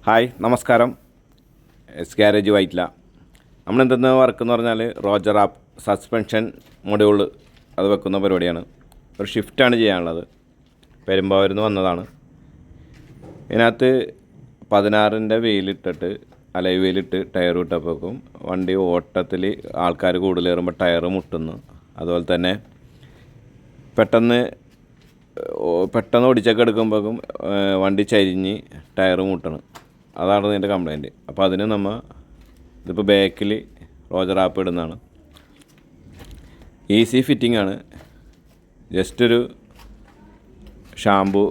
Hi നമസ്കാരം. Garage Vyttila. നമ്മളെന്തെന്ന് work എന്ന് പറഞ്ഞാൽ റോജറാബ് സസ്പെൻഷൻ മൊഡ്യൂൾ അത് വെക്കുന്ന പരിപാടിയാണ്. ഒരു ഷിഫ്റ്റാണ് ചെയ്യാനുള്ളത്. പെരുമ്പാവൂരിൽ നിന്ന് വന്നതാണ്. ഇതിനകത്ത് 16-ൻ്റെ വെയിലിട്ടിട്ട് അലൈവ് വെയിലിട്ട് ടയർ വിട്ടപ്പോഴേക്കും വണ്ടി ഓട്ടത്തിൽ ആൾക്കാർ കൂടുതലേറുമ്പോൾ ടയർ മുട്ടുന്നു. അതുപോലെ തന്നെ പെട്ടെന്ന് ഓടിച്ചൊക്കെ എടുക്കുമ്പോഴേക്കും വണ്ടി ചരിഞ്ഞ് ടയർ മുട്ടണം. അതാണ് ഇതിൻ്റെ കംപ്ലയിൻറ്റ്. അപ്പോൾ അതിന് ഇതിപ്പോൾ ബാക്കിൽ റോജറാപ്പ് ഇടുന്നതാണ്. ഈസി ഫിറ്റിംഗ് ആണ്. ജസ്റ്റ് ഒരു ഷാമ്പു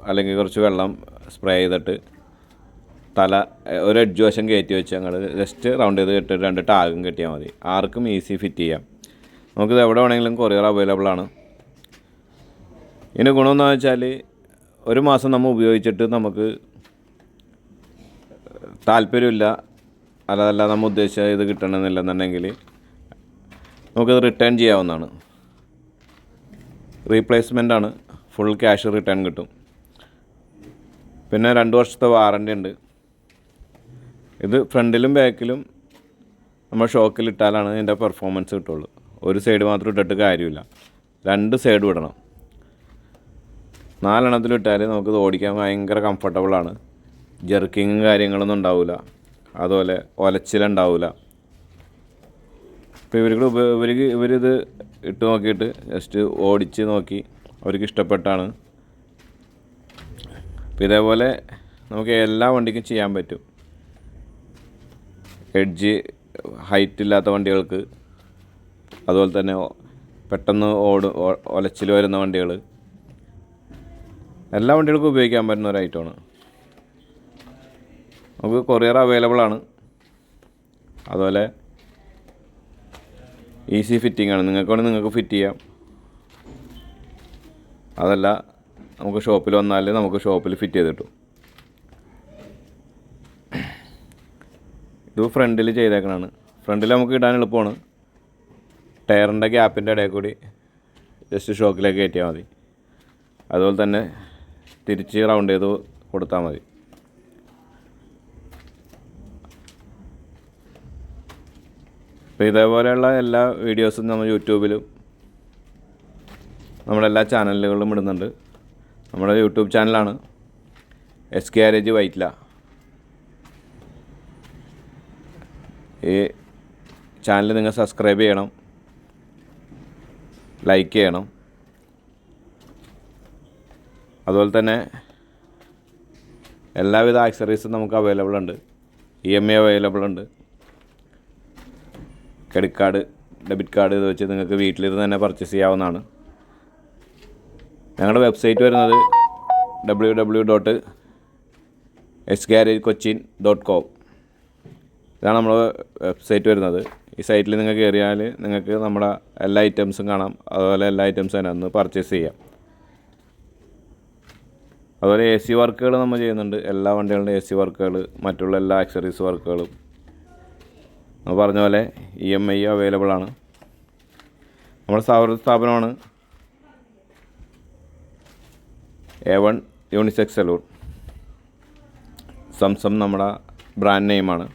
അല്ലെങ്കിൽ കുറച്ച് വെള്ളം സ്പ്രേ ചെയ്തിട്ട് ഒരു എഡ്ജ് വശം കയറ്റി വെച്ച് അങ്ങോട്ട് ജസ്റ്റ് റൗണ്ട് ചെയ്ത് കെട്ടിട്ട് 2 ടാഗും കെട്ടിയാൽ മതി. ആർക്കും ഈസി ഫിറ്റ് ചെയ്യാം. നമുക്കിത് എവിടെ വേണമെങ്കിലും കൊറിയർ അവൈലബിൾ ആണ്. ഇതിന് ഗുണമെന്ന് വെച്ചാൽ ഒരു മാസം നമ്മൾ ഉപയോഗിച്ചിട്ട് നമുക്ക് താല്പര്യമില്ല, അതല്ല നമ്മൾ ഉദ്ദേശിച്ച ഇത് കിട്ടണമെന്നില്ലെന്നുണ്ടെങ്കിൽ നമുക്കത് റിട്ടേൺ ചെയ്യാവുന്നതാണ്. റീപ്ലേസ്മെൻ്റ് ആണ്. ഫുൾ ക്യാഷ് റിട്ടേൺ കിട്ടും. പിന്നെ 2 വർഷത്തെ വാറൻറ്റി ഉണ്ട്. ഇത് ഫ്രണ്ടിലും ബാക്കിലും നമ്മൾ ഷോക്കിലിട്ടാലാണ് ഇതിൻ്റെ പെർഫോമൻസ് കിട്ടുള്ളൂ. ഒരു സൈഡ് മാത്രം ഇട്ടിട്ട് കാര്യമില്ല, 2 സൈഡും ഇടണം. 4 എണ്ണത്തിലിട്ടാൽ നമുക്കിത് ഓടിക്കാൻ ഭയങ്കര കംഫർട്ടബിളാണ്. ജെർക്കിങ്ങും കാര്യങ്ങളൊന്നും ഉണ്ടാവില്ല. അതുപോലെ ഒലച്ചിലുണ്ടാവില്ല. ഇപ്പോൾ ഇവരിത് ഇട്ട് നോക്കിയിട്ട് ജസ്റ്റ് ഓടിച്ച് നോക്കി അവർക്ക് ഇഷ്ടപ്പെട്ടാണ്. അപ്പോൾ ഇതേപോലെ നമുക്ക് എല്ലാ വണ്ടിക്കും ചെയ്യാൻ പറ്റും. എഡ്ജ് ഹൈറ്റ് ഇല്ലാത്ത വണ്ടികൾക്ക്, അതുപോലെ തന്നെ പെട്ടെന്ന് ഒലച്ചിൽ വരുന്ന വണ്ടികൾ, എല്ലാ വണ്ടികൾക്കും ഉപയോഗിക്കാൻ പറ്റുന്ന ഒരു ഐറ്റമാണ്. നമുക്ക് കൊറിയർ അവൈലബിൾ ആണ്. അതുപോലെ ഈസി ഫിറ്റിംഗ് ആണ്. നിങ്ങൾക്ക് ഫിറ്റ് ചെയ്യാം. അതല്ല നമുക്ക് ഷോപ്പിൽ വന്നാൽ നമുക്ക് ഷോപ്പിൽ ഫിറ്റ് ചെയ്ത് കിട്ടും. ഇത് ഫ്രണ്ടിൽ ചെയ്തേക്കണതാണ്. ഫ്രണ്ടിൽ നമുക്ക് ഇടാൻ എളുപ്പമാണ്. ടയറിൻ്റെ ഗ്യാപ്പിൻ്റെ ഇടയിൽ കൂടി ജസ്റ്റ് ഷോക്കിലേക്ക് കയറ്റിയാൽ മതി. അതുപോലെ തന്നെ തിരിച്ച് റൗണ്ട് ചെയ്ത് കൊടുത്താൽ മതി. അപ്പോൾ ഇതേപോലെയുള്ള എല്ലാ വീഡിയോസും നമ്മൾ യൂട്യൂബിലും നമ്മളെല്ലാ ചാനലുകളിലും ഇടുന്നുണ്ട്. നമ്മുടെ യൂട്യൂബ് ചാനലാണ് ഗാരേജ് വൈറ്റില. ഈ ചാനൽ നിങ്ങൾ സബ്സ്ക്രൈബ് ചെയ്യണം, ലൈക്ക് ചെയ്യണം. അതുപോലെ തന്നെ എല്ലാവിധ ആക്സറീസും നമുക്ക് അവൈലബിൾ ഉണ്ട്. EMI അവൈലബിൾ ഉണ്ട്. ക്രെഡിറ്റ് കാർഡ്, ഡെബിറ്റ് കാർഡ് ഇത് വെച്ച് നിങ്ങൾക്ക് വീട്ടിലിരുന്ന് തന്നെ പർച്ചേസ് ചെയ്യാവുന്നതാണ്. ഞങ്ങളുടെ വെബ്സൈറ്റ് വരുന്നത് www.hgaragecochin.com. ഇതാണ് നമ്മുടെ വെബ്സൈറ്റ് വരുന്നത്. ഈ സൈറ്റിൽ നിങ്ങൾക്ക് കയറിയാൽ നിങ്ങൾക്ക് നമ്മുടെ എല്ലാ ഐറ്റംസും കാണാം. അതുപോലെ എല്ലാ ഐറ്റംസും തന്നെ ഒന്ന് പർച്ചേസ് ചെയ്യാം. അതുപോലെ AC വർക്കുകൾ നമ്മൾ ചെയ്യുന്നുണ്ട്. എല്ലാ വണ്ടികളുടെ AC വർക്കുകൾ, മറ്റുള്ള എല്ലാ ആക്സറീസ് വർക്കുകളും നമ്മൾ പറഞ്ഞ പോലെ EMI അവൈലബിൾ ആണ്. നമ്മുടെ സ്ഥാപനമാണ് A1 യൂണിസെക്സ് സലൂൺ. സംസം നമ്മുടെ ബ്രാൻഡ് നെയിമാണ്.